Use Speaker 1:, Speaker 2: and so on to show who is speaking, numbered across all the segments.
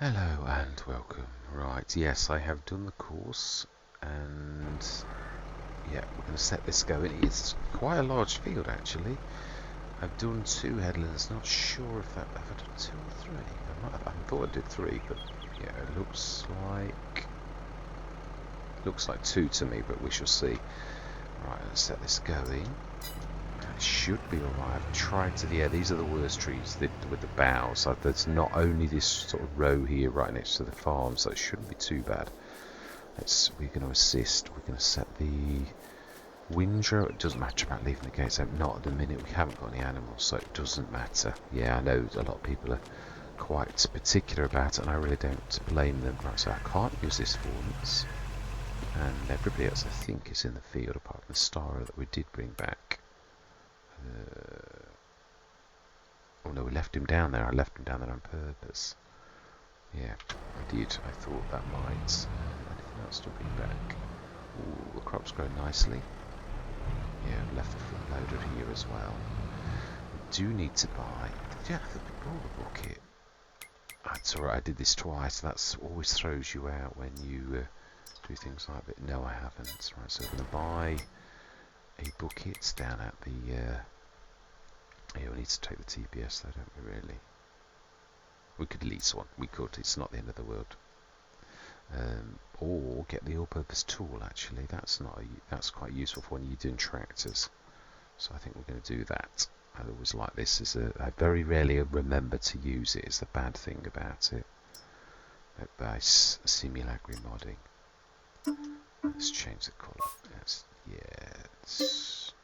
Speaker 1: Hello and welcome. Right, yes, I have done the course, and yeah, we're going to set this going. It's quite a large field actually. I've done 2 headlands, not sure if that, have I done 2 or 3? I thought I did 3, but yeah, it looks like 2 to me, but we shall see. Right, let's set this going. It should be alright. I've tried to, yeah, these are the worst trees with the boughs. There's not only this sort of row here right next to the farm, so it shouldn't be too bad. We're going to assist. We're going to set the windrow. It doesn't matter about leaving the gates open. Not at the minute. We haven't got any animals, so it doesn't matter. Yeah, I know a lot of people are quite particular about it, and I really don't blame them. Right, so I can't use this once. And everybody else, I think, is in the field, apart from the star that we did bring back. Oh no, we left him down there. I left him down there on purpose. Yeah, I did. I thought that might. Anything else to bring back? Ooh, the crop's growing nicely. Yeah, I've left the front loader here as well. We do need to buy. Yeah, I think we bought the bucket. That's alright, I did this twice. That always throws you out when you do things like that. No, I haven't. Right, so we're going to buy a bucket down at the. Yeah, we need to take the TPS though, don't we, really? We could lease one. We could. It's not the end of the world. Or get the all-purpose tool. Actually, that's quite useful for when you're doing tractors. So I think we're going to do that. I always like this. I very rarely remember to use it. Is the bad thing about it. By simulacrum modding. Let's change the colour.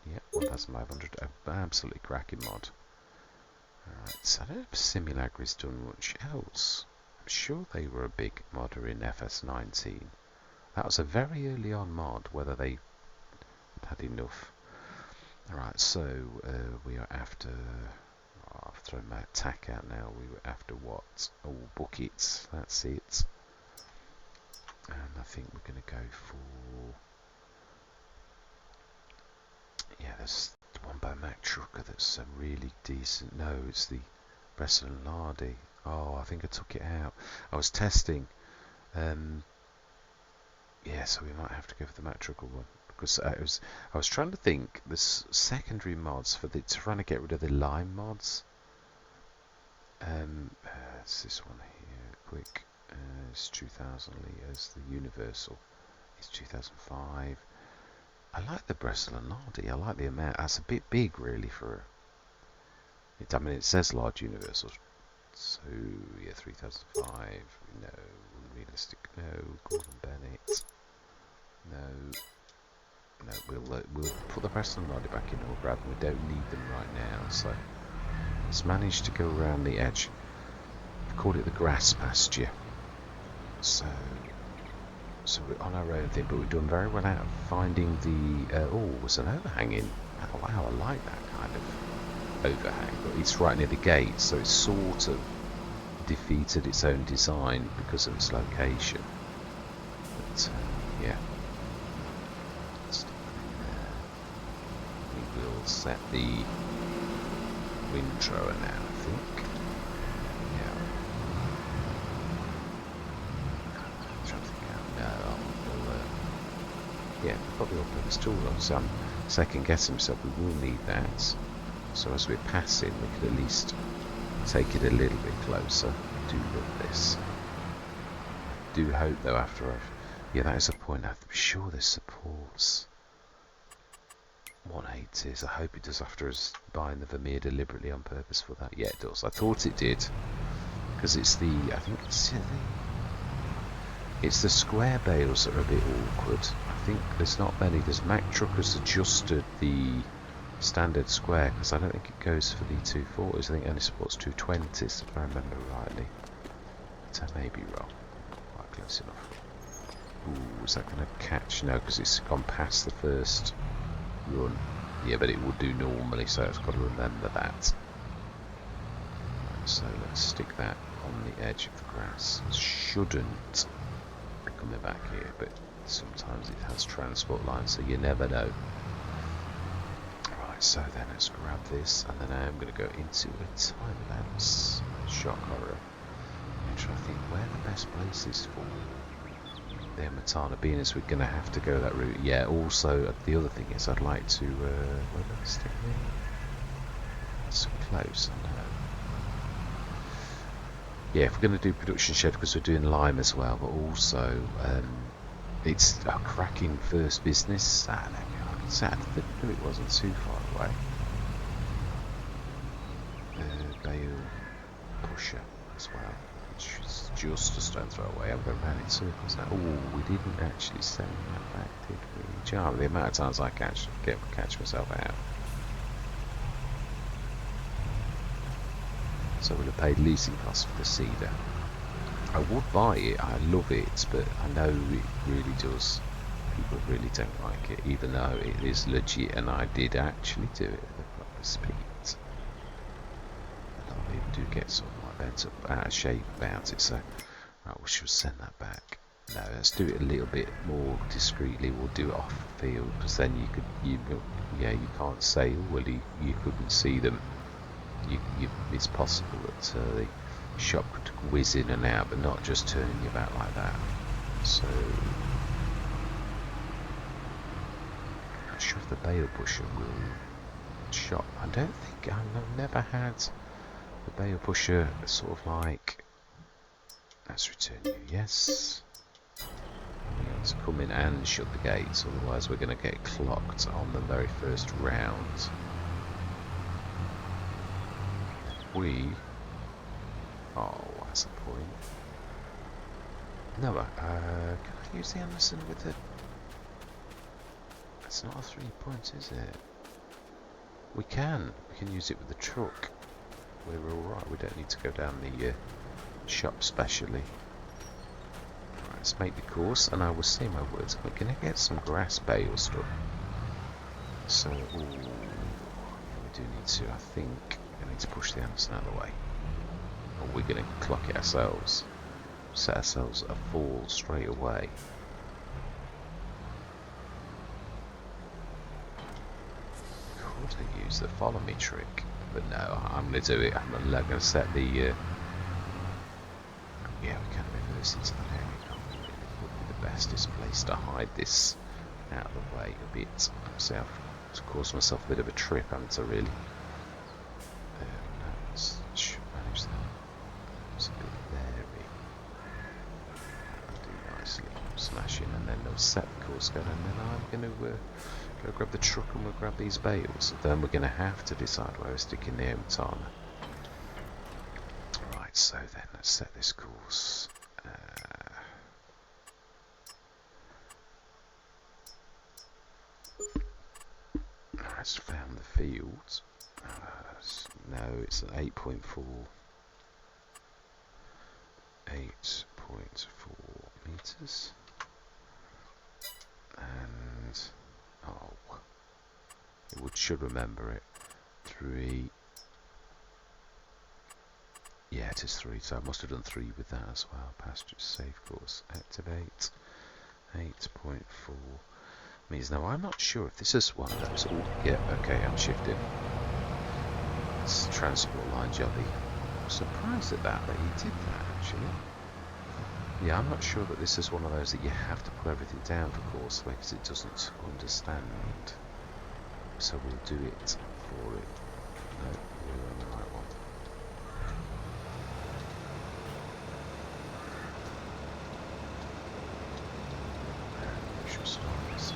Speaker 1: Yeah, 1500. Absolutely cracking mod. Alright, so I don't know if Simulacra's done much else. I'm sure they were a big modder in FS19. That was a very early on mod, whether they had enough. Alright, so we are after. Oh, I've thrown my attack out now. We were after what? Oh, buckets. That's it. And I think we're going to go for. Yeah, there's one by Mac Trucker that's a really decent. No, it's the Bressel and Lardy. Oh, I think I took it out. I was testing. Yeah, so we might have to go for the Mac Trucker one. Because I was trying to think, there's secondary mods for trying to get rid of the lime mods. It's this one here, quick. It's 2000 litres. The universal is 2005. I like the Bressel and Lardy. I like the amount. That's a bit big, really, for it. I mean, it says large universal. So yeah, 3005. No, realistic. No, Gordon Bennett. No, we'll put the Bressel and Lardy back in. We'll grab them. We don't need them right now. So let's manage to go around the edge. I've called it the grass pasture. So we're on our own thing, but we're doing very well out of finding the. Oh, there's an overhang in. Oh, wow, I like that kind of overhang, but it's right near the gate, so it's sort of defeated its own design because of its location. But yeah, we will set the windrower now, I think. Yeah, probably all-purpose tool on. So I'm second guessing myself. We will need that. So as we're passing, we could at least take it a little bit closer. I do love this. I do hope though after yeah, that is a point. I'm sure this supports 180s. I hope it does after us buying the Vermeer deliberately on purpose for that. Yeah, it does. I thought it did because it's the. I think it's the square bales that are a bit awkward. I think there's not many. There's Mac Truckers adjusted the standard square because I don't think it goes for the 240s. I think it only supports 220s if I remember rightly. But I may be wrong. Quite close enough. Ooh, is that going to catch? No, because it's gone past the first run. Yeah, but it would do normally, so it's got to remember that. Right, so let's stick that on the edge of the grass. It shouldn't be coming back here, but sometimes it has transport lines, so you never know. Right, so then let's grab this, and then I'm going to go into a time lapse. Shock horror. I'm trying to think where the best place is for the Matana, being as we're going to have to go that route. Yeah, also the other thing is I'd like to, where did I stick here? That's close, I know. Yeah, if we're going to do production shed, because we're doing lime as well, but also it's a cracking first business. I knew it wasn't too far away. Bale pusher as well, which is just a stone throw away. I'm going round in circles now. Oh, we didn't actually send that back, did we? Jar, the amount of times I catch myself out. So we'll have paid leasing costs for the Cedar. I would buy it, I love it, but I know it really does. People really don't like it, even though it is legit, and I did actually do it at the proper speed. A lot of people do get sort of like bent up out of shape about it, so right, we should send that back. No, let's do it a little bit more discreetly. We'll do it off the field, because then you can't say, oh, well, you couldn't see them. It's possible that the shop could whiz in and out, but not just turning you about like that. So I'm not sure if the bale pusher will shop. I don't think I've never had the bale pusher sort of like. Let's return you. Yes. We have to come in and shut the gates, otherwise we're going to get clocked on the very first round. Oh, that's a point. No, can I use the Anderson with the... It's not a 3-point, is it? We can use it with the truck. We're alright, we don't need to go down the shop specially. Right, let's make the course, and I will say my words. We're going to get some grass bale stuff. So, ooh, we do need to, I think, we need to push the Anderson out of the way. Or we're going to clock it ourselves. Set ourselves a fall straight away. Could I use the follow me trick? But no, I'm going to do it. I'm going to set the... yeah, we can reverse into that area. It would be the bestest place to hide this out of the way a bit. So I've caused myself a bit of a trip, haven't I, really? Should manage that. It's a bit leery. I'll do nicely. Smashing, and then they'll set the course going, and then I'm going to go grab the truck and we'll grab these bales. Then we're going to have to decide where we're sticking the Matana. Right, so then let's set this course. I just found the fields. No, it's an 8.4. 8.4 meters. And should remember it. 3. Yeah, it is 3. So I must have done 3 with that as well. Pasture safe course. Activate. 8.4 means now I'm not sure if this is one of those. Oh, yeah, okay, I'm shifting. It's transport line jobby. I'm surprised at that he did that actually. Yeah, I'm not sure that this is one of those that you have to put everything down for Courseway because it doesn't understand. So we'll do it for it. No, we're on the right one. And we shall start this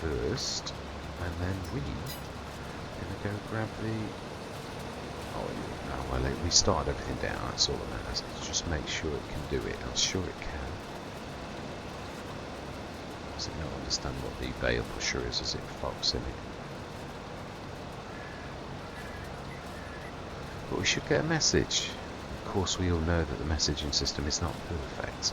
Speaker 1: first, and then we're going to go grab the... Oh, no, well, we started everything down, that's all that matters. Just make sure it can do it. I'm sure it can. Does it not understand what the bale pusher is as it fogs in it? But we should get a message. Of course, we all know that the messaging system is not perfect.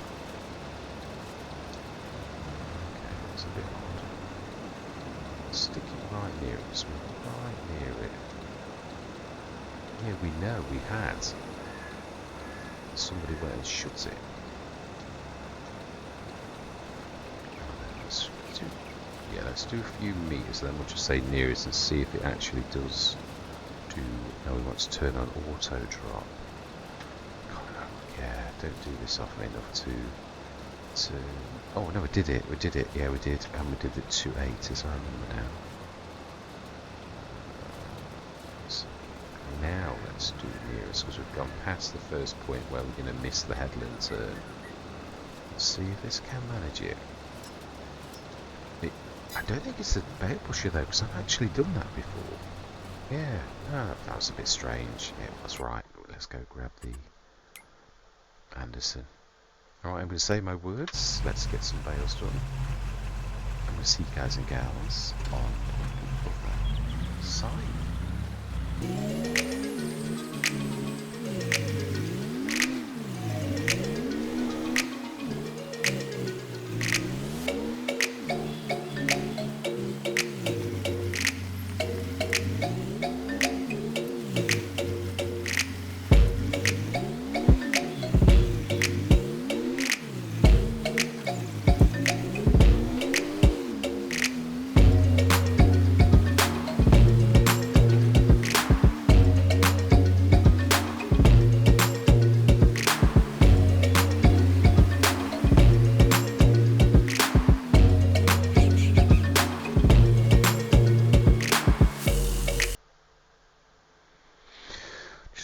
Speaker 1: Okay, that's a bit odd. Stick it right near it, right near it. Yeah, we know we had. Somebody went and shut it. Let's do a few meters, then we'll just say nearest and see if it actually does do. Now we want to turn on auto drop. God, don't do this often enough to... Oh no, we did it. Yeah, we did. And we did the 2.8 as I remember now. So now let's do nearest, because we've gone past the first point where we're going to miss the headland turn. Let's see if this can manage it. I don't think it's a boat pusher though, because I've actually done that before. Yeah, no, that was a bit strange. Yeah, that's right. Let's go grab the Anderson. Alright, I'm going to say my words. Let's get some bales done. I'm going to see you guys and gals on the other side.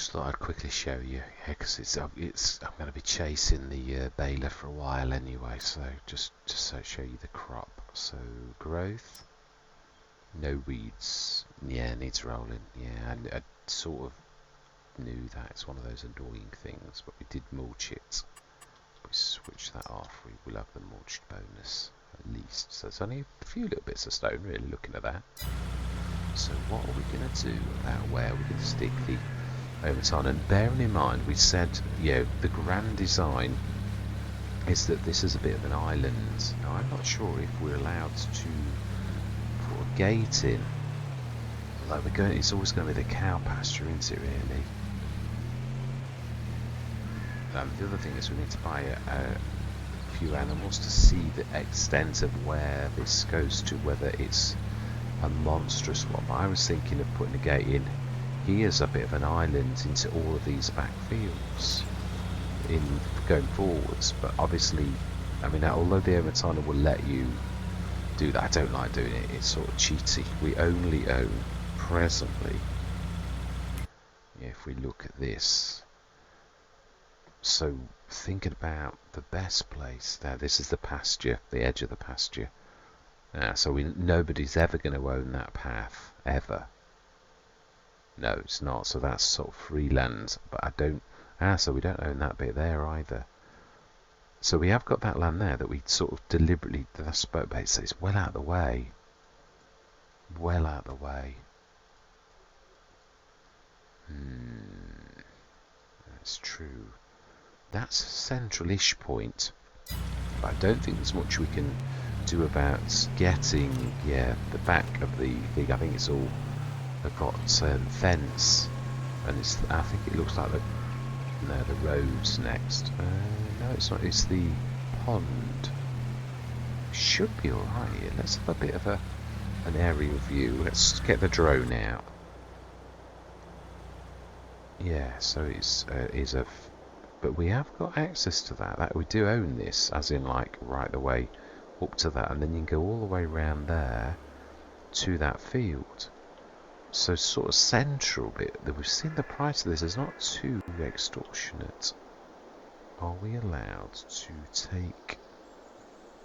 Speaker 1: Thought I'd quickly show you, because I'm going to be chasing the baler for a while anyway, so just so show you the crop. So growth, no weeds, yeah, needs rolling, yeah, and I sort of knew that it's one of those annoying things, but we did mulch it. We switch that off, we will have the mulched bonus at least. So it's only a few little bits of stone, really, looking at that. So what are we going to do about where we're going to stick the overtime? And bearing in mind, we said, you know, the grand design is that this is a bit of an island. Now, I'm not sure if we're allowed to put a gate in. Like it's always going to be the cow pasture, isn't it, really? The other thing is we need to buy a few animals to see the extent of where this goes to, whether it's a monstrous one. But I was thinking of putting a gate in. Here's a bit of an island into all of these back fields in going forwards, but obviously, I mean, although the overtimer will let you do that, I don't like doing it. It's sort of cheaty. We only own presently, if we look at this, so thinking about the best place there, this is the pasture, the edge of the pasture. So nobody's ever going to own that path ever. No, it's not. So that's sort of free land. But I don't... so we don't own that bit there either. So we have got that land there that we sort of deliberately... That's spoke about. So it's well out of the way. Well out of the way. That's true. That's a central-ish point. But I don't think there's much we can do about getting... Yeah, the back of the thing. I think it's all... I've got fence, and I think it looks like the road's next. No, it's not. It's the pond. Should be all right here. Let's have a bit of an aerial view. Let's get the drone out. Yeah, so it's but we have got access to that. We do own this, as in like right the way up to that, and then you can go all the way around there to that field. So sort of central bit, that we've seen the price of this is not too extortionate. Are we allowed to take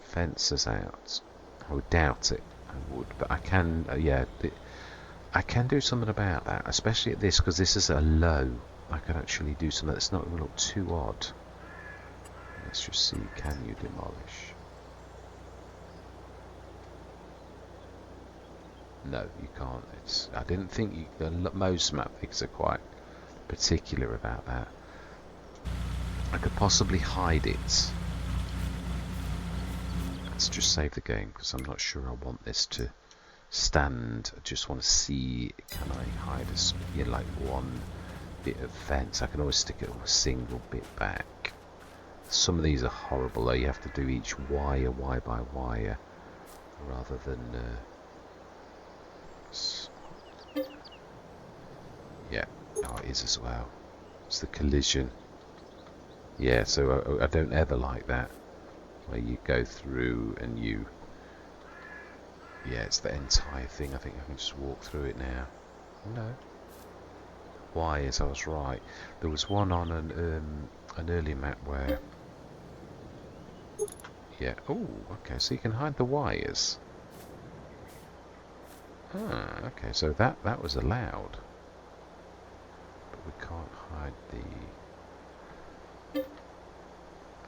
Speaker 1: fences out? I would doubt it. I would, but I can. Yeah, I can do something about that, especially at this, because this is a low. I can actually do something that's not going to look too odd. Let's just see. Can you demolish? No, you can't. I didn't think most map things are quite particular about that. I could possibly hide it. Let's just save the game, because I'm not sure I want this to stand. I just want to see, can I hide like one bit of fence? I can always stick it a single bit back. Some of these are horrible though. You have to do each wire by wire rather than yeah, it is as well. It's the collision. Yeah, so I don't ever like that, where you go through and you... Yeah, it's the entire thing. I think I can just walk through it now. No. Wires, I was right. There was one on an early map where... Yeah. Oh, okay, so you can hide the wires. Ah, okay, so that was allowed. But we can't hide the...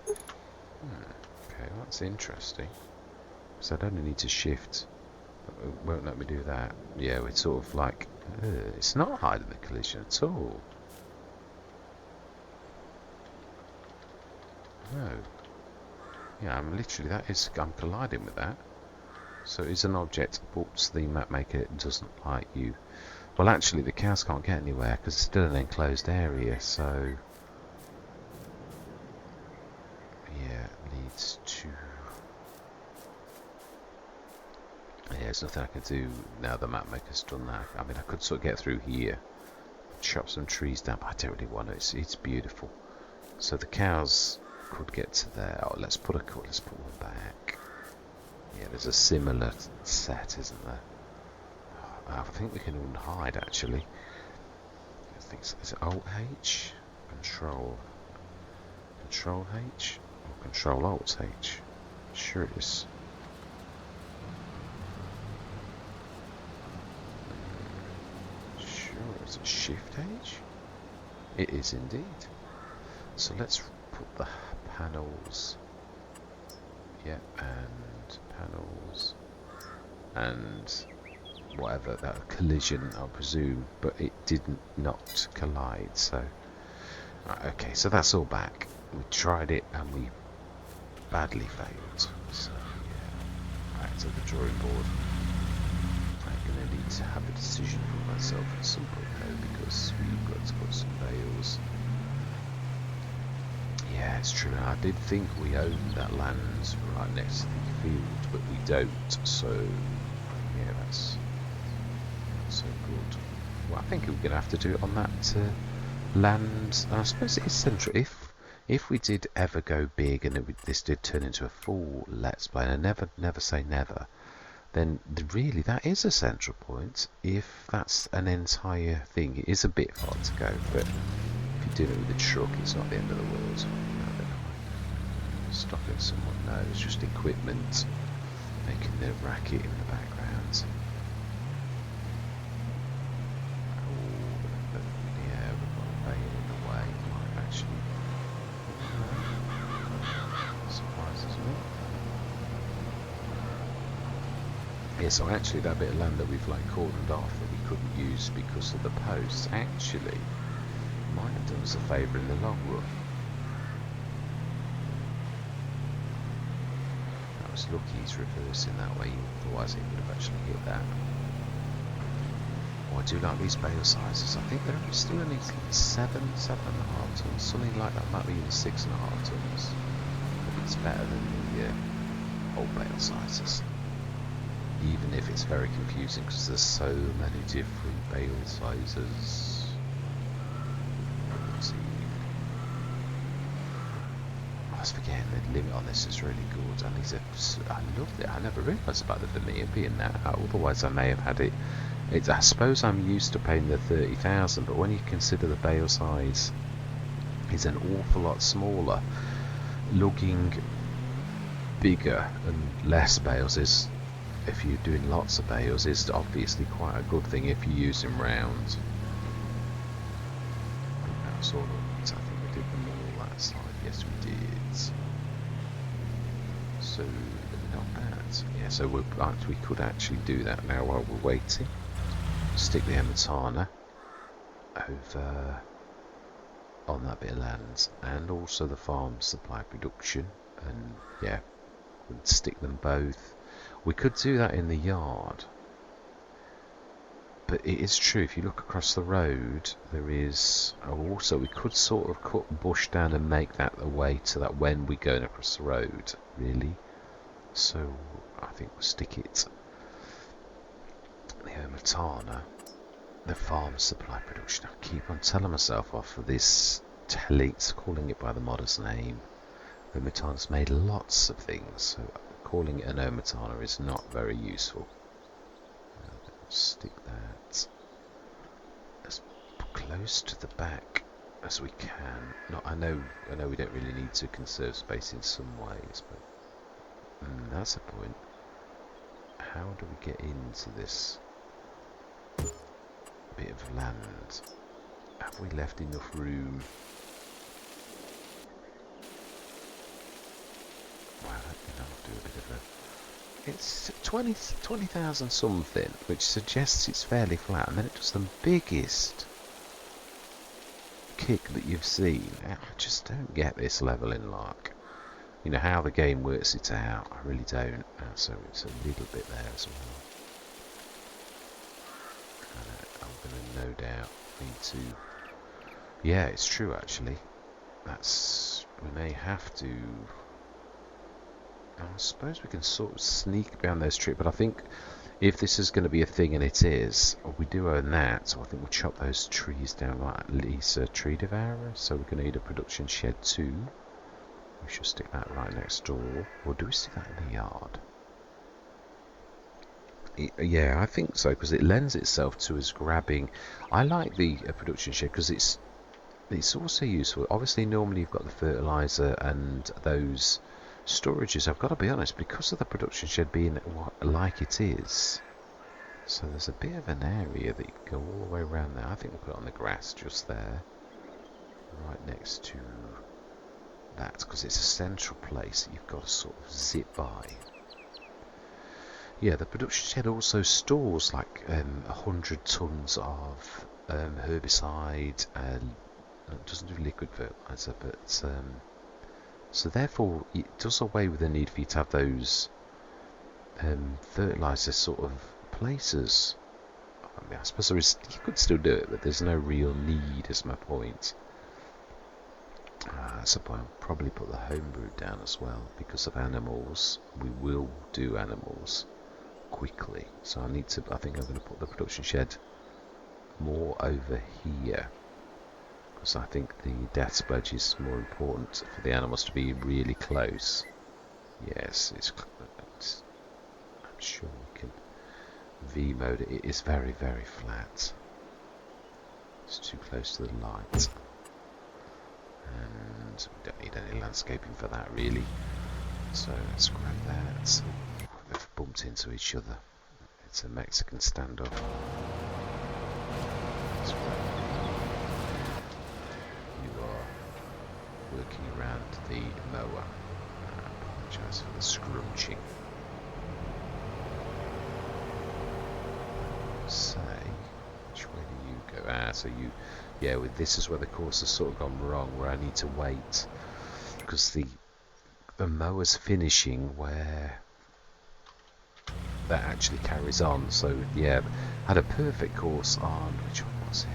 Speaker 1: Okay, well, that's interesting. So I'd only need to shift. It won't let me do that. Yeah, it's sort of like... it's not hiding the collision at all. No. Yeah, I'm colliding with that. So it's an object, but the map maker doesn't like you. Well, actually, the cows can't get anywhere because it's still an enclosed area, so... Yeah, it leads to... Yeah, there's nothing I can do now the map maker's done that. I mean, I could sort of get through here, chop some trees down, but I don't really want to. It's beautiful. So the cows could get to there. Oh, let's put one back. Yeah, there's a similar set, isn't there? I think we can unhide actually. I think is it Alt H? Control H? Or Control Alt H? Sure it is. Sure, is it Shift H? It is indeed. So let's put the panels. Yeah, and panels. And whatever, that collision, I presume, but it didn't not collide, so... Right, okay, so that's all back. We tried it and we badly failed, so yeah, back to the drawing board. I'm going to need to have a decision for myself at some point though, because we've got to put some bales. Yeah, it's true, I did think we owned that land right next to the field, but we don't, so yeah, that's so good. Well, I think we're going to have to do it on that land. And I suppose it is central. If we did ever go big and this did turn into a full Let's Play, and I never say never, then really that is a central point. If that's an entire thing, it is a bit far to go, but if you're doing it with a truck, it's not the end of the world. I don't know. Stopping someone, no, it's just equipment making the racket in the background. Yeah, so actually that bit of land that we've like cordoned off that we couldn't use because of the posts actually might have done us a favour in the long run. I was lucky he's reversing that way, otherwise he would have actually hit that. Oh, I do like these bale sizes. I think they're still only 7.5 tons, something like that. Might be even 6.5 tons. But it's better than the old bale sizes. Even if it's very confusing because there's so many different bale sizes. Let's see. I was forgetting the limit on this is really good, and these are, I loved it. I never realised about the Vermeer being that high, otherwise I may have had it. I suppose I'm used to paying the 30,000, but when you consider the bale size is an awful lot smaller, lugging bigger and less bales is, if you're doing lots of bales, is obviously quite a good thing if you use them round. That's all of it. I think we did them all that side. Yes, we did. So not bad. Yeah, so we could actually do that now while we're waiting. Stick the Emetana over on that bit of land, and also the farm supply production, and yeah, we'd stick them both. We could do that in the yard, but it is true, if you look across the road, there is also, we could sort of cut bush down and make that the way to that when we're going across the road, really. So I think we'll stick it, the Emetana, the farm supply production. I keep on telling myself off for this calling it by the modder's name. Omatana's made lots of things, so calling it an Omatana is not very useful. Stick that as close to the back as we can. I know we don't really need to conserve space in some ways, but that's a point. How do we get into this bit of land? Have we left enough room? Well, I'll do a bit of a... It's 20,000 something, which suggests it's fairly flat, and then it does the biggest kick that you've seen. I just don't get this level in Lark. You know, how the game works it out, I really don't. So it's a little bit there as well. And I'm going to no doubt need to... Yeah, it's true actually. We may have to... I suppose we can sort of sneak behind those trees, but I think if this is going to be a thing, and it is, we do own that, so I think we'll chop those trees down like Lisa Tree Devourer. So we're going to need a production shed too. We should stick that right next door, or do we stick that in the yard? Yeah, I think so, because it lends itself to us grabbing. I like the production shed because it's also useful. Obviously, normally you've got the fertilizer and those storages. I've got to be honest, because of the production shed being like it is, so there's a bit of an area that you can go all the way around there. I think we'll put it on the grass just there, right next to that, because it's a central place that you've got to sort of zip by. Yeah, the production shed also stores like 100 tons of herbicide, and it doesn't do liquid fertilizer, but so therefore it does away with the need for you to have those fertilizer sort of places. I mean, I suppose you could still do it, but there's no real need, is my point. So I'll probably put the homebrew down as well because of animals. We will do animals quickly, so I think I'm going to put the production shed more over here, because I think the death sledge is more important for the animals to be really close. Yes, I'm sure we can V-mode it. It is very, very flat. It's too close to the light. And we don't need any landscaping for that, really. So let's grab that. We've bumped into each other. It's a Mexican standoff. Let's grab you are working around the mower. I apologise for the scrunching. Say, which way do you go? So you, yeah, this is where the course has sort of gone wrong, where I need to wait, because the mower's finishing where that actually carries on. So yeah, I had a perfect course on, which one was it?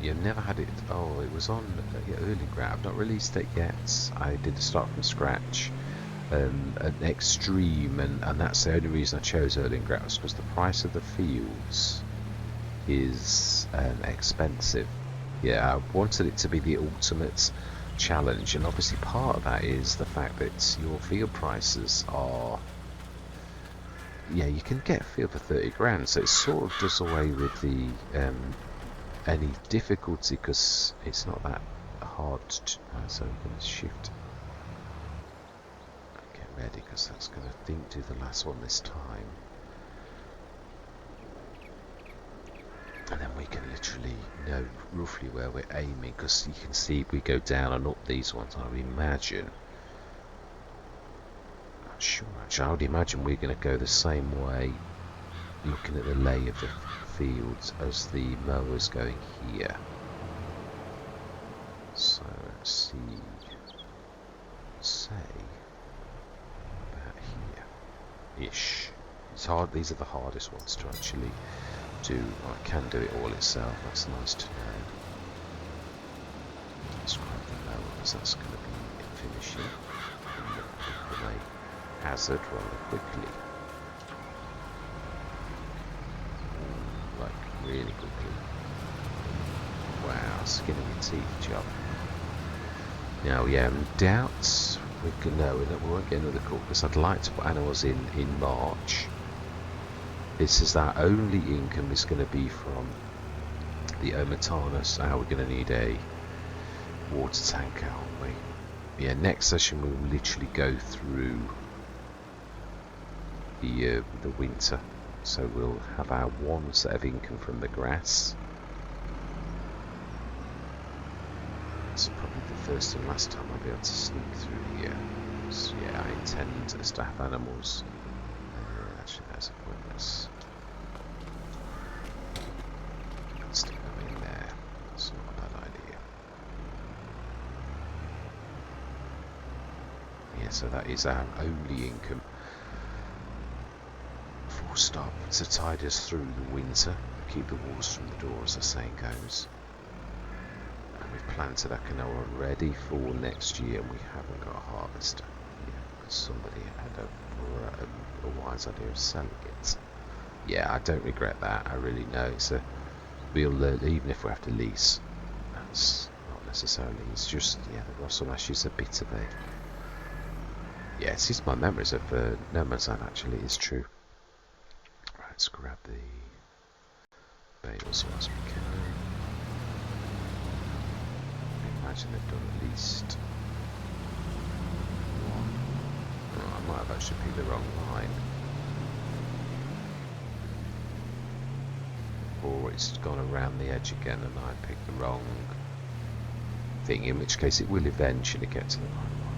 Speaker 1: You've never had it. Oh, it was on Erlingrad. I've not released it yet. I did start from scratch. An extreme, and that's the only reason I chose Erlingrad, was because the price of the fields is expensive. Yeah, I wanted it to be the ultimate challenge, and obviously part of that is the fact that your field prices are, yeah, you can get a field for 30 grand, so it sort of does away with the any difficulty, because it's not that hard to, so I'm going to shift, get ready, because that's going to do the last one this time, and then we can literally know roughly where we're aiming, because you can see we go down and up these ones. I would imagine, not sure actually, I would imagine we're going to go the same way, looking at the lay of the fields, as the mower's going here. So let's see, say about here ish. It's hard, these are the hardest ones to actually do. I can do it all itself, that's nice to know. Let's grab the mower, because that's going to be finishing with a hazard rather quickly. Like really quickly. Wow, skin of your teeth job. Now, yeah, doubts we won't get another call because I'd like to put animals in March. This is our only income is going to be from the Omatana, so we're going to need a water tanker, aren't we? Yeah, next session we'll literally go through the winter, so we'll have our one set of income from the grass. It's probably the first and last time I'll be able to sneak through here. So, yeah, I intend to have animals. Actually, that's a pointless. Stick them in there. That's not a bad idea. Yeah, so that is our only income. Full stop, to tide us through the winter, keep the wolves from the door, as the saying goes. And we've planted our canola ready for next year, and we haven't got a harvester. Yeah, because somebody had a wise idea of selling it. Yeah, I don't regret that. I really know we'll even if we have to lease. That's not necessarily. It's just the Russell Ash is a bit of a. Yes, it's my memories of No Man's Land. Actually, is true. Right, let's grab the bales whilst we can. I imagine they've done at least one. Oh, I might have actually picked the wrong line. Or it's gone around the edge again and I picked the wrong thing, in which case it will eventually get to the right one.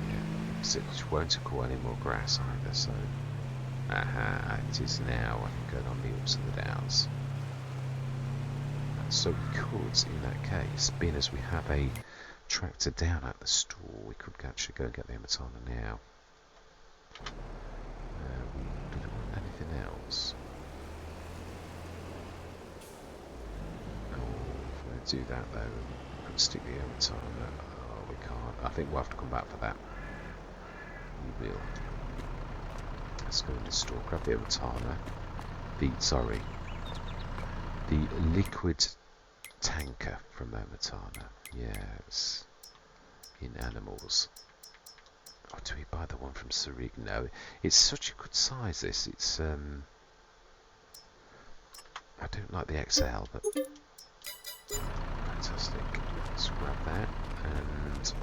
Speaker 1: Yeah, because it won't acquire any more grass either, so it is now, I think, going on the ups and the downs. So we could, in that case, being as we have a tractor down at the store, we could actually go and get the Amatana now. Did I want anything else? Do that though and stick the Amatana. Oh, we can't. I think we'll have to come back for that. We will. Let's go into store. Grab the Amatana. The liquid tanker from the Amatana. Yes. In animals. Oh, do we buy the one from Sarig? No. It's such a good size. This. It's I don't like the XL, but. Fantastic. Let's grab that and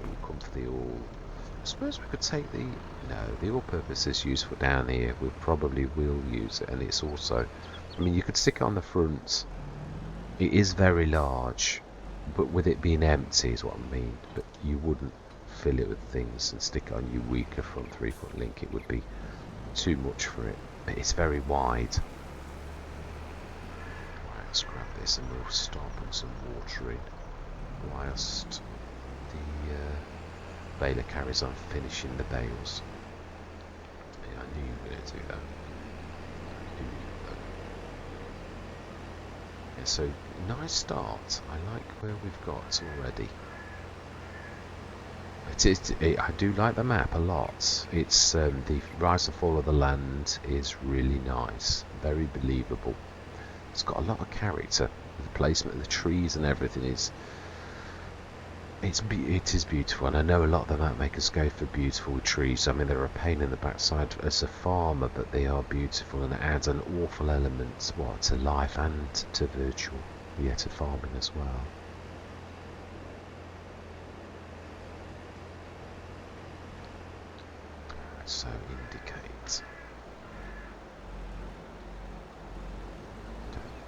Speaker 1: we'll come for the all. I suppose we could take the all-purpose is useful down here. We probably will use it, and it's also, I mean, you could stick it on the front. It is very large, but with it being empty is what I mean. But you wouldn't fill it with things and stick it on your weaker front 3-foot link. It would be too much for it. But it's very wide. Let's grab this and we'll stop and some water in whilst the baler carries on finishing the bales. Yeah, I knew you were going to do that. Yeah, so nice start. I like where we've got already. I do like the map a lot. It's the rise and fall of the land is really nice, very believable. It's got a lot of character. The placement of the trees and everything it is beautiful, and I know a lot of the map makers go for beautiful trees. I mean, they're a pain in the backside as a farmer, but they are beautiful, and it adds an awful element to life and to virtual, to farming as well. So indicate.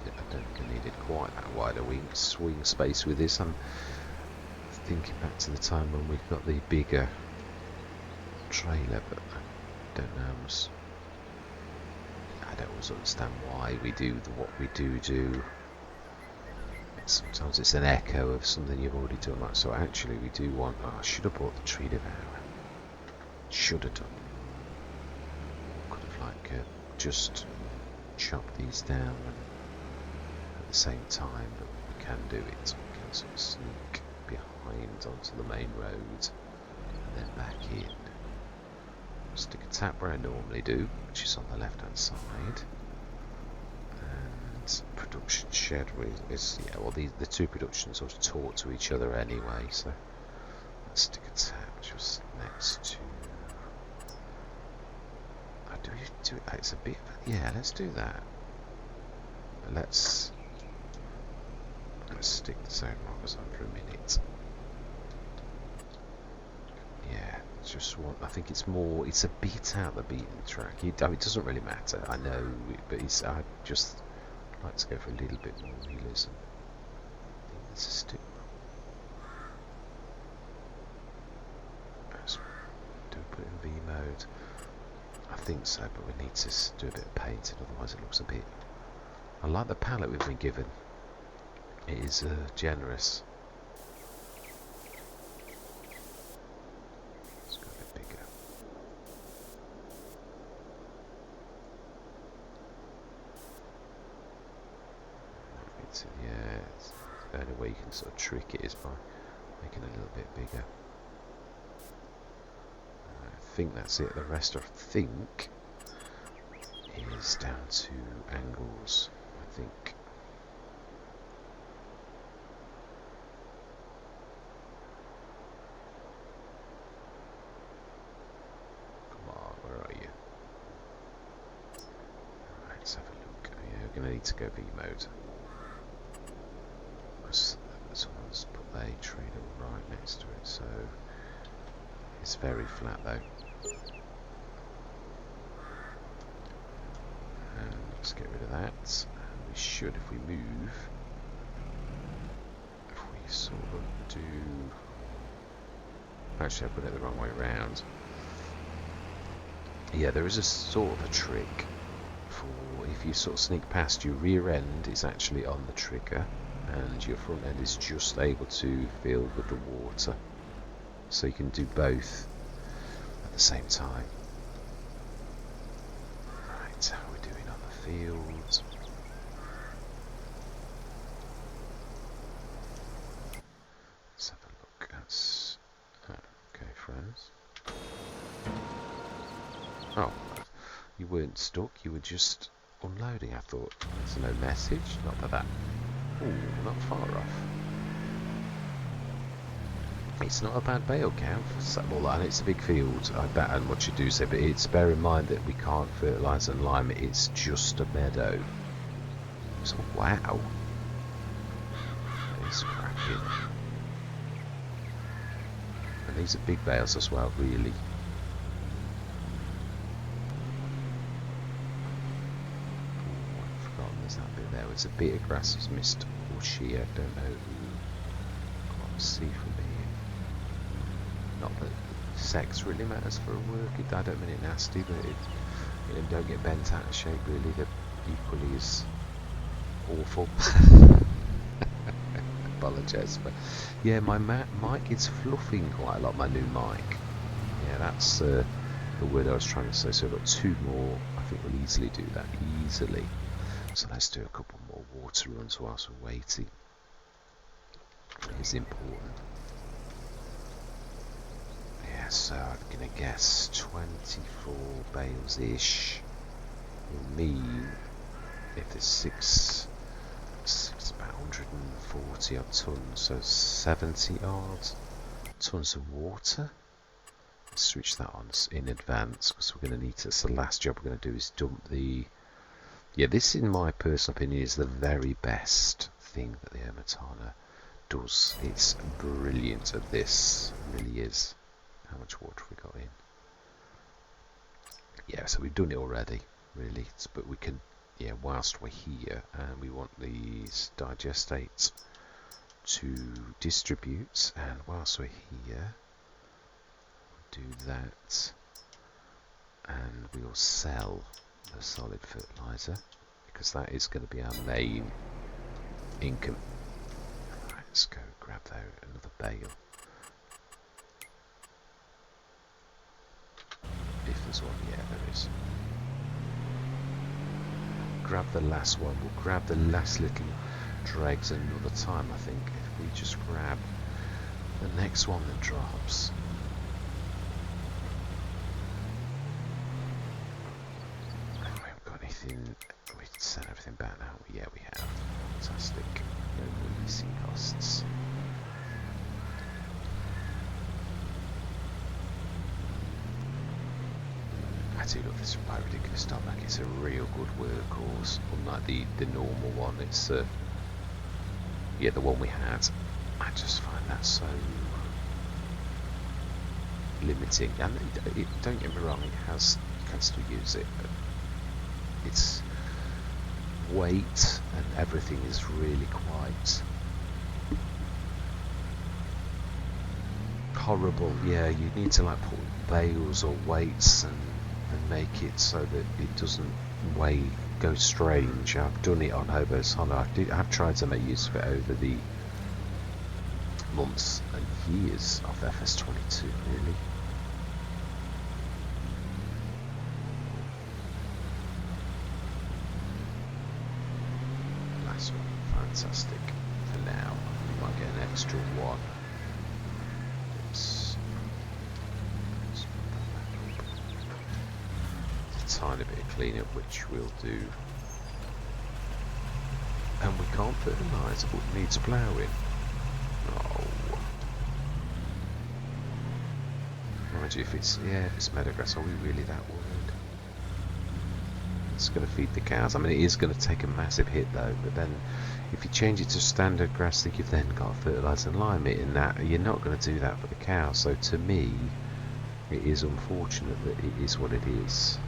Speaker 1: I don't think I needed quite that wide a swing space with this. I'm thinking back to the time when we've got the bigger trailer, but I don't know. I don't always understand why we do what we do. Sometimes it's an echo of something you've already done. Like, so actually we do want. Oh, I should have bought the tree devourer. Should have done. Could have just chopped these down at the same time, but we can do it. We can sort of sneak behind onto the main road and then back in. Stick a tap where I normally do, which is on the left hand side, and production shed is, yeah, well, the two productions sort of talk to each other anyway, so let's stick a tap just next to, do we do it, it's a bit, yeah, let's do that. Let's stick the zone markers under a minute. Yeah, just one. I think it's more. It's a bit out the beaten track. I mean, it doesn't really matter. I know, but I just like to go for a little bit more realism. I think this is still. Do we put it in V mode? I think so, but we need to do a bit of painting. Otherwise, it looks a bit. I like the palette we've been given. It is generous. It's got a bit bigger. Yeah, the only way you can sort of trick it is by making it a little bit bigger. I think that's it. The rest, I think, is down to angles. I think. Let's have a look. Yeah, we're going to need to go V mode. Someone's put the trader right next to it, so it's very flat though. And let's get rid of that. And we should, if we move, if we sort of do. Actually, I put it the wrong way around. Yeah, there is a sort of a trick. If you sort of sneak past, your rear end is actually on the trigger and your front end is just able to fill with the water, so you can do both at the same time. Right, how are we doing on the field? Let's have a look. That's okay, friends. Oh, you weren't stuck, you were just unloading. I thought there's no message, not that. Ooh, not far off. It's not a bad bale count for well, and it's a big field. I bet and what you do say, but it's bear in mind that we can't fertilise and lime it. It's just a meadow. So wow, it's cracking. And these are big bales as well, really. That bit there. It's a bit of grass was missed or shear. Don't know. Can't see from here. Not that sex really matters for a work. I don't mean it nasty, but it don't get bent out of shape. Really, they're equally as awful. Apologise, but yeah, my mic is fluffing quite a lot. My new mic. Yeah, that's the word I was trying to say. So I've got two more. I think we'll easily do that. Easily. So let's do a couple more water runs whilst we're waiting. It's important. Yeah, so I'm going to guess 24 bales-ish will mean if there's about 140 odd tons, so 70 odd tons of water. Let's switch that on in advance because we're going to need to. So the last job we're going to do is dump the. Yeah, this, in my personal opinion, is the very best thing that the Hermetana does. It's brilliant at this, it really is. How much water have we got in? Yeah, so we've done it already, really. But we can, yeah, whilst we're here, and we want these digestates to distribute, and whilst we're here, we'll do that, and we'll sell the solid fertilizer because that is going to be our main income. Right, let's go grab another bale if there's one. Yeah, there is. Grab the last one. We'll grab the last little dregs another time. I think if we just grab the next one that drops. Send everything back now. Yeah, we have. Fantastic. No more leasing costs. I do love this quite ridiculous tarmac. It's a real good workhorse, unlike the normal one. It's yeah, the one we had. I just find that so limiting. And don't get me wrong, you can still use it, but its weight and everything is really quite horrible. Yeah, you need to like put bales or weights and make it so that it doesn't go strange. I've done it on Hobo's Hollow. I've tried to make use of it over the months and years of FS22, really. Last one, fantastic. For now, we might get an extra one. Oops. Tiny bit of cleanup, which we'll do, and we can't fertilise, but it needs ploughing. Oh, mind you, if it's meadowgrass, are we really that worried? It's going to feed the cows. I mean, it is going to take a massive hit though, but then if you change it to standard grass, then you've then got to fertilise and lime it, and that you're not going to do that for the cows. So to me, it is unfortunate that it is what it is.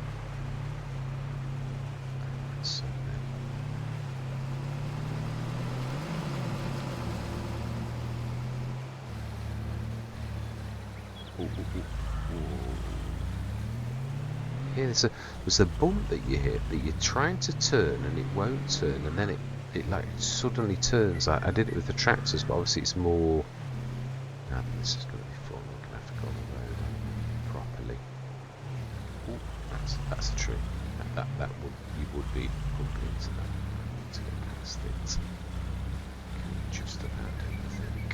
Speaker 1: So yeah, there's a bump that you hit that you're trying to turn and it won't turn, and then it like suddenly turns. I did it with the tractors, but obviously it's more. Now this is going to be fun. We're going to have to go on the road properly. Ooh, that's a tree. That you would be bumping into that to get past it. Just about everything.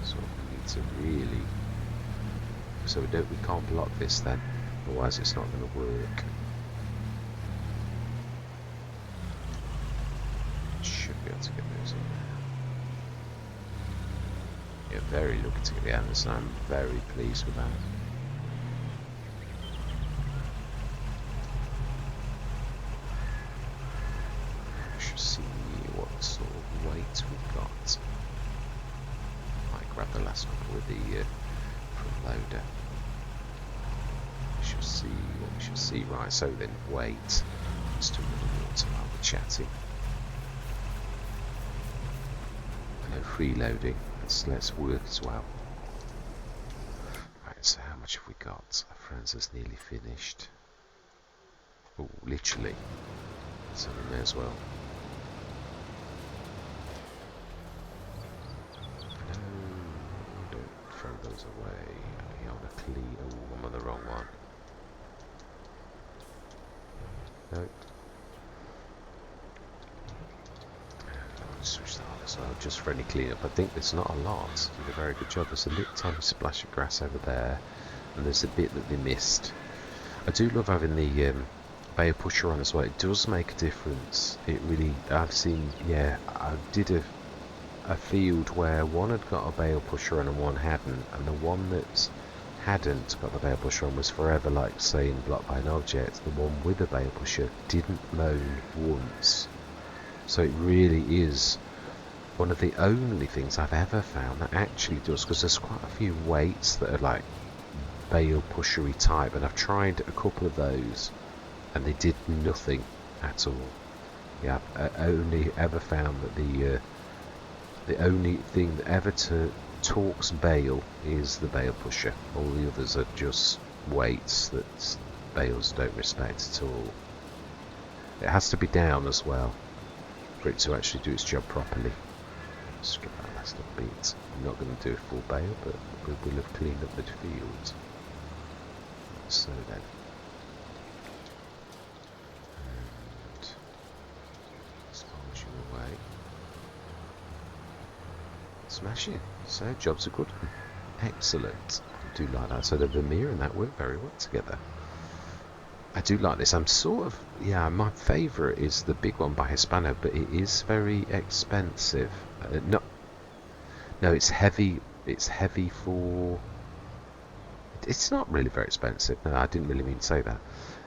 Speaker 1: So we need to really. So we can't block this then, otherwise it's not going to work. Should be able to get those in there. Yeah, very lucky to get the Anderson. I'm very pleased with that. See what sort of weight we've got. Might grab the last one with the front loader. We shall see what we shall see. Right, so then weight. Let's do another water while we're chatting. No freeloading. Let's work as well. Right, so how much have we got? Our friends has nearly finished. Oh, literally. So we may as well. Throw those away. I want to clean. Oh, I'm on the wrong one. No. I'll switch that on as well, just for any cleanup. I think there's not a lot. Did a very good job. There's a little tiny splash of grass over there, and there's a bit that they missed. I do love having the bale pusher on as well. It does make a difference. It really. I've seen. Yeah, I did a field where one had got a bale pusher on and one hadn't, and the one that hadn't got the bale pusher on was forever like saying blocked by an object. The one with the bale pusher didn't moan once. So it really is one of the only things I've ever found that actually does, because there's quite a few weights that are like bale pushery type, and I've tried a couple of those and they did nothing at all. Yeah, I've only ever found that the only thing that ever talks bale is the bale pusher. All the others are just weights that bales don't respect at all. It has to be down as well for it to actually do its job properly. Let's get that last little bit. I'm not going to do a full bale, but we will have cleaned up the field. So then. And sponge you away. Smashing. So jobs are good. Excellent. I do like that. So the Vermeer and that work very well together. I do like this. I'm sort of, yeah, my favourite is the big one by Hispano, but it is very expensive. No, it's heavy. It's heavy for. It's not really very expensive. No, I didn't really mean to say that.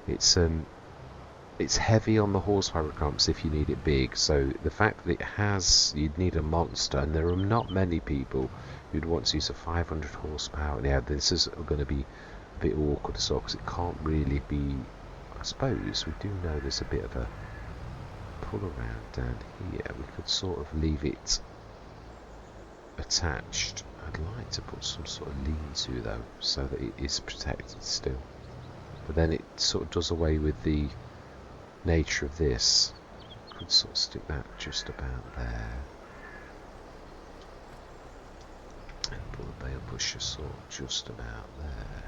Speaker 1: It's heavy on the horsepower requirements if you need it big. So the fact that it has, you'd need a monster, and there are not many people who'd want to use a 500 horsepower. Yeah, this is going to be a bit awkward as well because it can't really be. I suppose we do know there's a bit of a pull around down here. We could sort of leave it attached. I'd like to put some sort of lean-to though, so that it is protected still. But then it sort of does away with the nature of this. Could sort of stick that just about there. And put the bale pusher sort of just about there.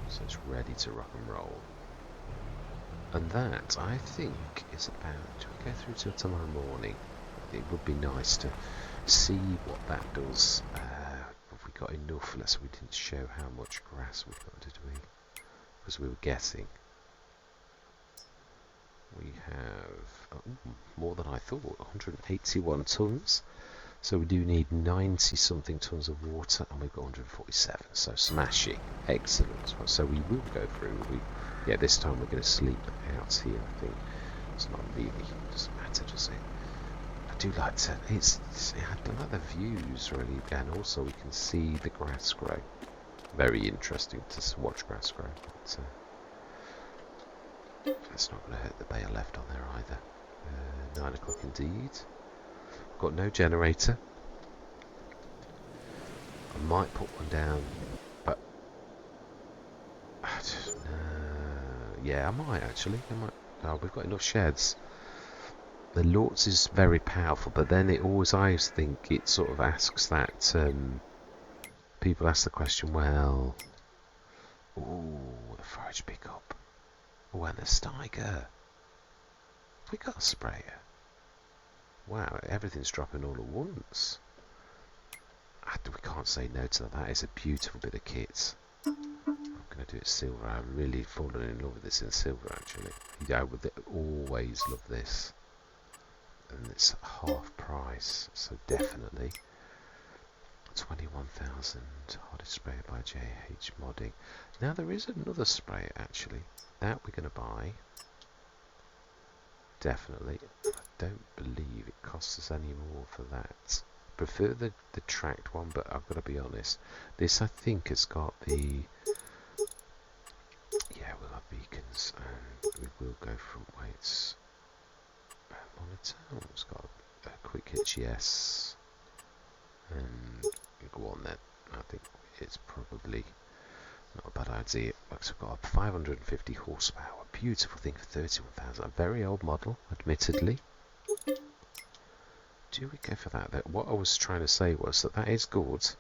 Speaker 1: So it's ready to rock and roll. And that, I think, is about... Do we go through till tomorrow morning? It would be nice to see what that does. Have we got enough? Unless we didn't show how much grass we've got, did we? Because we were guessing. We have more than I thought, 181 tonnes. So we do need 90 something tonnes of water, and we've got 147. So smashing, excellent. So we will go through. Yeah, this time we're going to sleep out here. I think it's not really, doesn't matter, does it? I do like to. I like the views really, and also we can see the grass grow. Very interesting to watch grass grow. But, that's not going to hurt the bale left on there either. 9 o'clock indeed. Got no generator. I might put one down, but yeah, I might actually. Oh, we've got enough sheds. The Lortz is very powerful, but then I always think it sort of asks that. People ask the question, well, ooh, the forage pickup. Oh, and the Steiger. We got a sprayer. Wow, everything's dropping all at once. We can't say no to that. That is a beautiful bit of kit. I'm going to do it silver. I've really fallen in love with this in silver, actually. I would always love this. And it's half price, so definitely. 21,000 hottest sprayer by JH Modding. Now there is another sprayer actually that we're going to buy. Definitely. I don't believe it costs us any more for that. Prefer the tracked one, but I've got to be honest. This I think has got the... Yeah, we'll have beacons and we will go front weights. Monitor, it's got a quick hitch, yes. And go on then. I think it's probably not a bad idea. Looks like I've got 550 horsepower. Beautiful thing for 31,000. A very old model, admittedly. Do we go for that? What I was trying to say was that is good,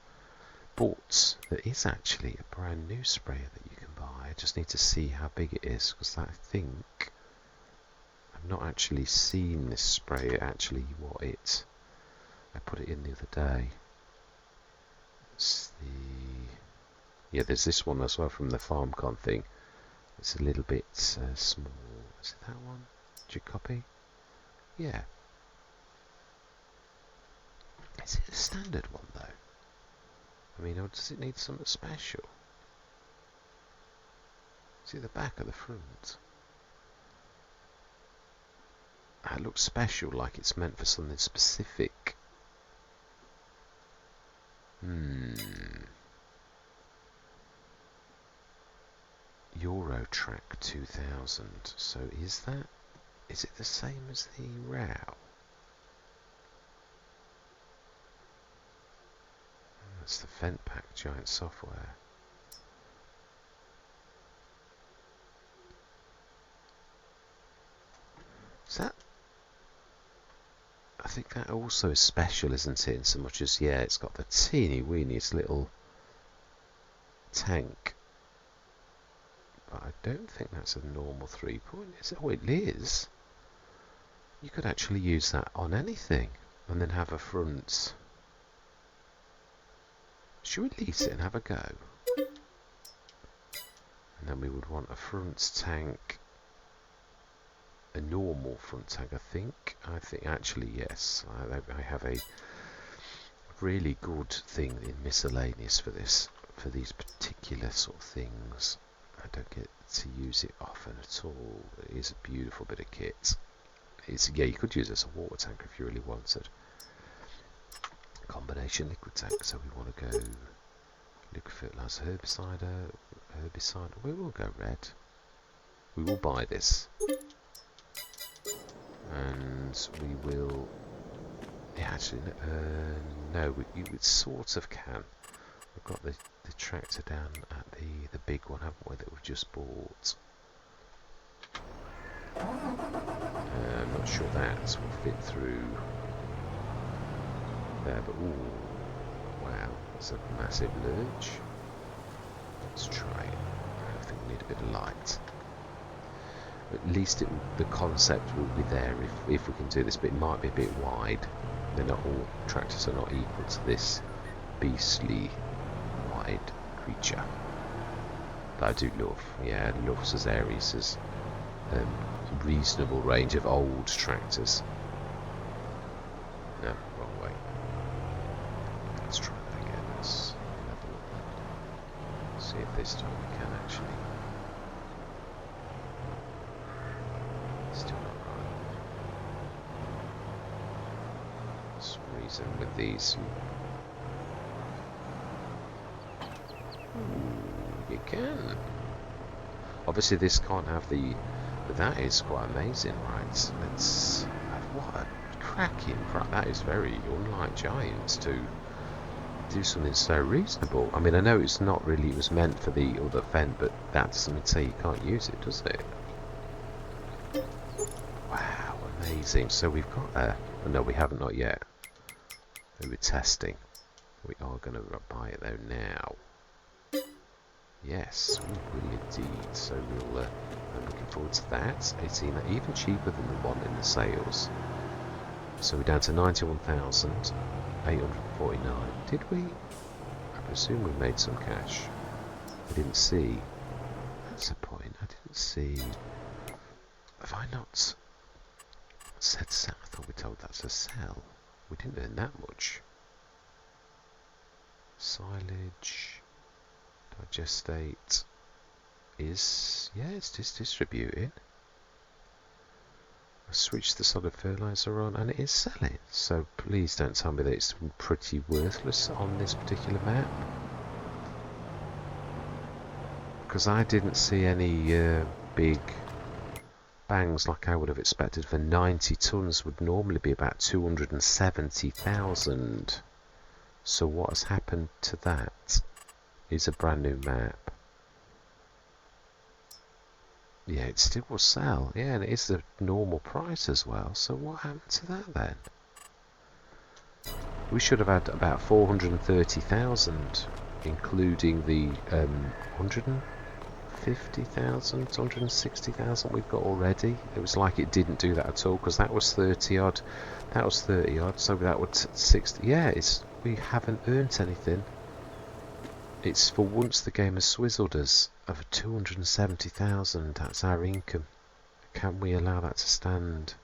Speaker 1: but there is actually a brand new sprayer that you can buy. I just need to see how big it is, because I think I've not actually seen this sprayer actually I put it in the other day. It's yeah, there's this one as well from the FarmCon thing. It's a little bit small. Is it that one? Did you copy? Yeah. Is it a standard one though? I mean, or does it need something special? See the back of the front? That looks special, like it's meant for something specific. Eurotrack 2000. So is it the same as the RAW? That's the Fentpack Giant software. Is that? I think that also is special, isn't it? In so much as, yeah, it's got the teeny weeniest little tank. But I don't think that's a normal 3-point, is it? Oh, it is. You could actually use that on anything and then have a front. Should we lease it and have a go? And then we would want a front tank, a normal front tank, I think actually yes, I have a really good thing in miscellaneous for this, for these particular sort of things. I don't get to use it often at all. It is a beautiful bit of kit. Yeah, you could use it as a water tank if you really wanted. Combination liquid tank, so we want to go liquid fertilizer, herbicide. We will go red. We will buy this. And we will... Yeah, actually, no, we sort of can. We've got the tractor down at the big one, haven't we, that we've just bought. I'm not sure that will fit through there, but ooh, wow, that's a massive lurch. Let's try it. I think we need a bit of light. At least the concept will be there if we can do this, but it might be a bit wide. They're not all, tractors are not equal to this beastly wide creature. But I do love, yeah, I love Cassés' reasonable range of old tractors. No, wrong way. Let's try that again. Let's level up. See if this time we can actually. Still not right. For some reason with these. You can. Obviously this can't have the... But that is quite amazing, right? Let's... What a cracking crap. That is very unlike Giants to do something so reasonable. I mean, I know it's not really... It was meant for the other Fendt, but that doesn't say you can't use it, does it? Wow, amazing. So we've got a... Oh, no, we haven't, not yet. We're testing. We are going to buy it though now. Yes, we will indeed. So we'll... I'm looking forward to that. 18, even cheaper than the one in the sales. So we're down to 91,849. Did we? I presume we made some cash. I didn't see. That's a point. I didn't see. Have I not said sell? I thought we told that to sell. We didn't earn that much. Silage. Digestate is, yeah, it's distributing. I switched the solid fertilizer on and it is selling. So please don't tell me that it's pretty worthless on this particular map. Because I didn't see any big bangs like I would have expected. For 90 tons would normally be about 270,000. So what has happened to that is a brand new map. Yeah, it still will sell. Yeah, and it is the normal price as well. So what happened to that then? We should have had about 430,000, including the 150,000, 160,000 we've got already. It was like it didn't do that at all, because that was 30 odd. That was 30 odd, so that would 60. Yeah, we haven't earned anything. It's for once the game has swizzled us of 270,000. That's our income. Can we allow that to stand?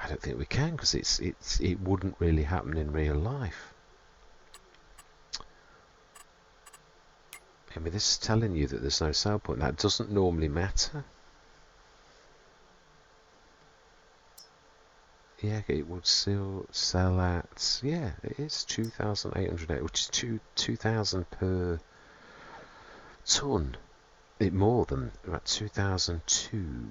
Speaker 1: I don't think we can, because it wouldn't really happen in real life. I mean, this is telling you that there's no sell point. That doesn't normally matter. Yeah, it would still sell at, yeah, it is 2,808, which is 2,000 per ton. It more than about 2,002.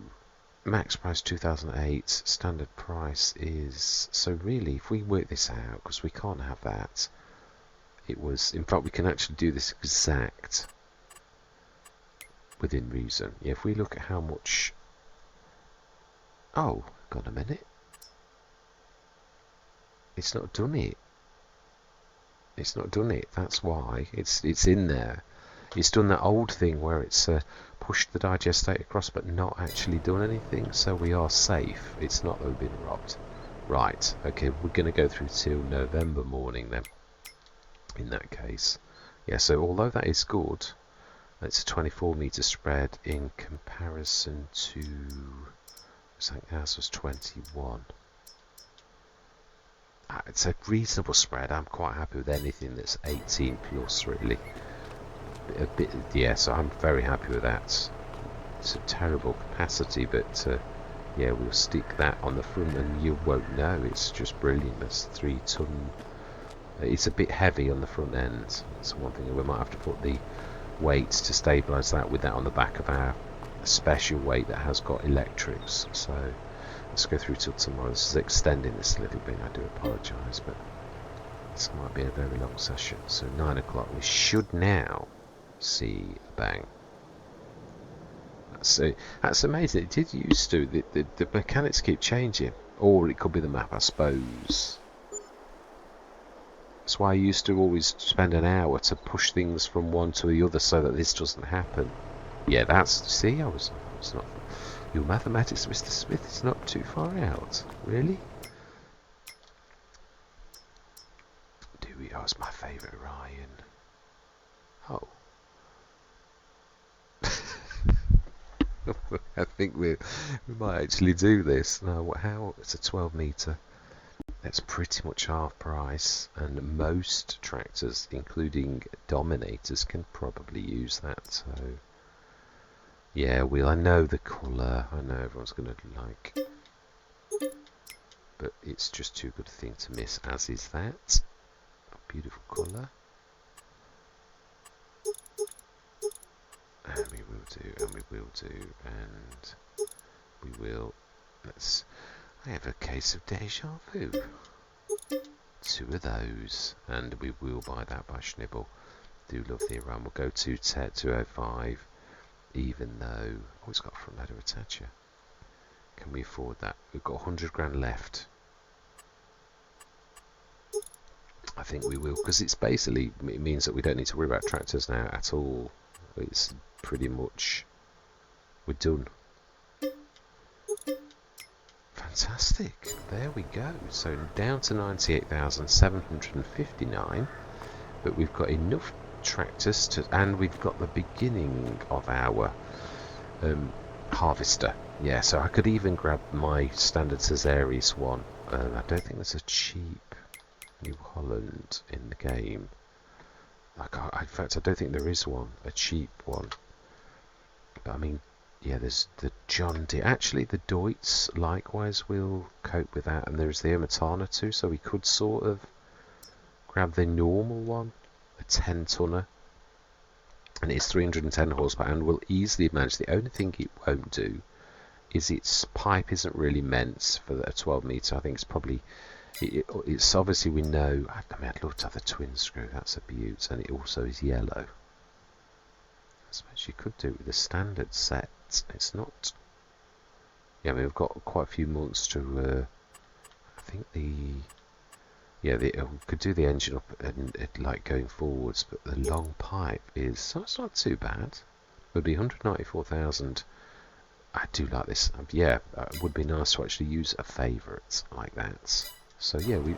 Speaker 1: Max price 2,008. Standard price is, so really, if we work this out, because we can't have that, it was, in fact, we can actually do this exact within reason. Yeah, if we look at how much. Oh, got a minute. It's not done it. It's not done it. That's why it's in there. It's done that old thing where it's pushed the digestate across but not actually done anything. So we are safe. It's not that we've been robbed. Right. Okay. We're going to go through till November morning then. In that case, yeah. So although that is good, It's a 24 metre spread in comparison to, I think ours was 21. It's a reasonable spread. I'm quite happy with anything that's 18 plus, really. A bit, yeah, so I'm very happy with that. It's a terrible capacity, but yeah, we'll stick that on the front and you won't know. It's just brilliant. That's 3 ton. It's a bit heavy on the front end. That's one thing. We might have to put the weights to stabilise that with that on the back of our special weight that has got electrics. So let's go through till tomorrow. This is extending this a little bit. I do apologise, but this might be a very long session. So 9 o'clock. We should now see a bang. So that's amazing. It did used to. The mechanics keep changing, or it could be the map, I suppose. That's why I used to always spend an hour to push things from one to the other so that this doesn't happen. Yeah, that's... See, I was not... Your mathematics, Mr. Smith, is not too far out. Really? Dewey, oh, it's my favourite Ryan. Oh. I think we might actually do this. No, how? It's a 12 metre. That's pretty much half price, and most tractors, including Dominators, can probably use that. So, yeah, I know the colour. I know everyone's going to like, but it's just too good a thing to miss. As is that a beautiful colour, and we will do, and we will do, and we will. Let's. I have a case of deja vu. 2 of those, and we will buy that by Schnibble. Do love the Iran. We'll go to 205, even though it's got a front ladder attacher. Can we afford that? We've got 100 grand left. I think we will, because it's basically, it means that we don't need to worry about tractors now at all. It's pretty much, we're done. Fantastic, there we go. So down to 98,759, but we've got enough tractors to, and we've got the beginning of our harvester. Yeah, so I could even grab my standard Caesaris one. I don't think there's a cheap New Holland in the game. In fact, I don't think there is one, a cheap one. But I mean, yeah, there's the John Deere. Actually, the Deutz likewise will cope with that, and there's the Omatana too, so we could sort of grab the normal one, a 10-tonner, and it's 310 horsepower, and will easily manage. The only thing it won't do is its pipe isn't really meant for a 12 metre. I think it's probably, it's obviously, we know, I mean, I'd love to have the twin screw, that's a beaut, and it also is yellow. I suppose you could do it with the standard set. It's not. Yeah, I mean, we've got quite a few months to. I think we could do the engine up and like going forwards, but the long pipe is. So it's not too bad. It would be 194,000. I do like this. Yeah, it would be nice to actually use a favourite like that. So yeah, we've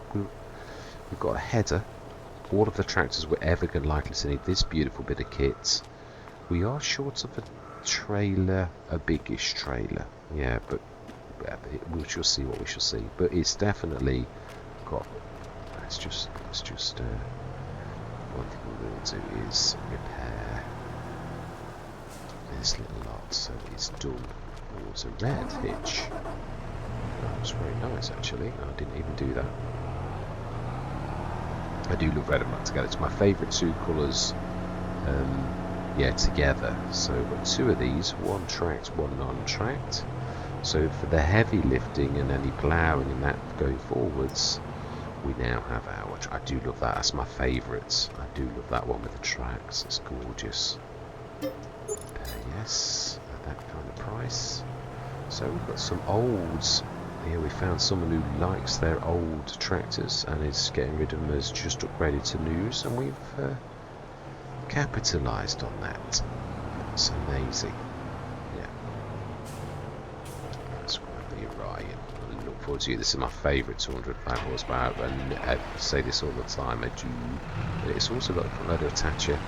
Speaker 1: got a header. All of the tractors we're ever going to likely to need this beautiful bit of kit. We are short of a trailer, a biggish trailer, yeah, but we shall see what we shall see. But it's definitely got. Let's just one thing we will do is repair this little lot so it's done. Oh, it's a red hitch. That was very nice actually. I didn't even do that. I do love red and black together. It's my favourite 2 colours. Yeah, together. So we've got 2 of these, one tracked, one non-tracked. So for the heavy lifting and any ploughing and that going forwards, we now have our. I do love that. That's my favourite. I do love that one with the tracks. It's gorgeous. Yes, at that kind of price. So we've got some olds. Here we found someone who likes their old tractors and is getting rid of them as just upgraded to news, and we've. Capitalised on that. It's amazing. Yeah. That's going to be Orion. I look forward to you. This is my favourite 205 horsepower, and I say this all the time. I do. But it's also got a front loader attacher,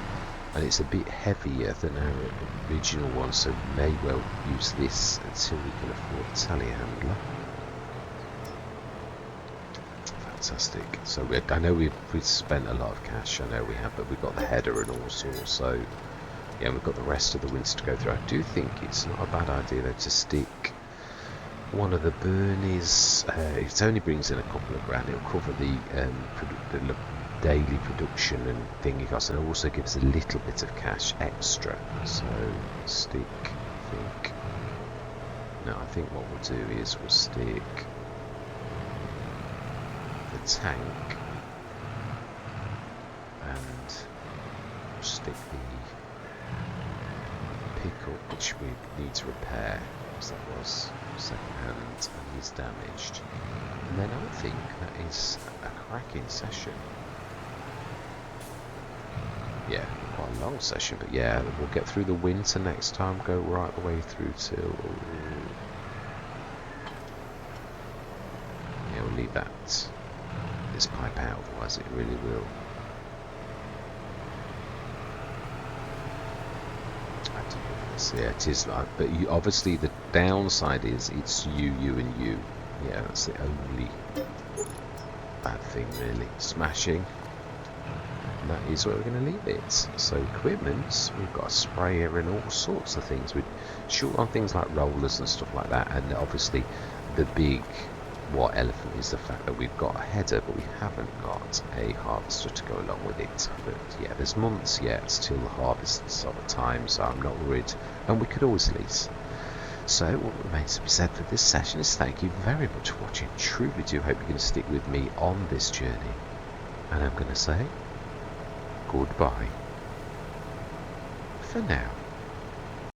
Speaker 1: and it's a bit heavier than our original one, so we may well use this until we can afford a telehandler. Fantastic. So I know we've spent a lot of cash, I know we have, but we've got the header and all sorts, so yeah, we've got the rest of the winter to go through. I do think it's not a bad idea though to stick one of the burnies. It only brings in a couple of grand. It'll cover the daily production and thingy costs, and it also gives a little bit of cash extra. So stick, I think. No, I think what we'll do is we'll stick the tank and we'll stick the pickup, which we need to repair because that was second hand and is damaged. And then I think that is a cracking session. Yeah, quite a long session, but yeah, we'll get through the winter next time, go right the way through till... Yeah, we'll leave this pipe out, otherwise it really will. Yeah, it is like, but obviously the downside is it's you and you. Yeah, that's the only bad thing really. Smashing. And that is where we're going to leave it. So equipment, we've got a sprayer and all sorts of things. We're short on things like rollers and stuff like that, and obviously the big elephant is the fact that we've got a header, but we haven't got a harvester to go along with it. But yeah, there's months yet till the harvest sort of time, so I'm not worried, and we could always lease. So what remains to be said for this session is thank you very much for watching. Truly do hope you're going to stick with me on this journey, and I'm going to say goodbye for now.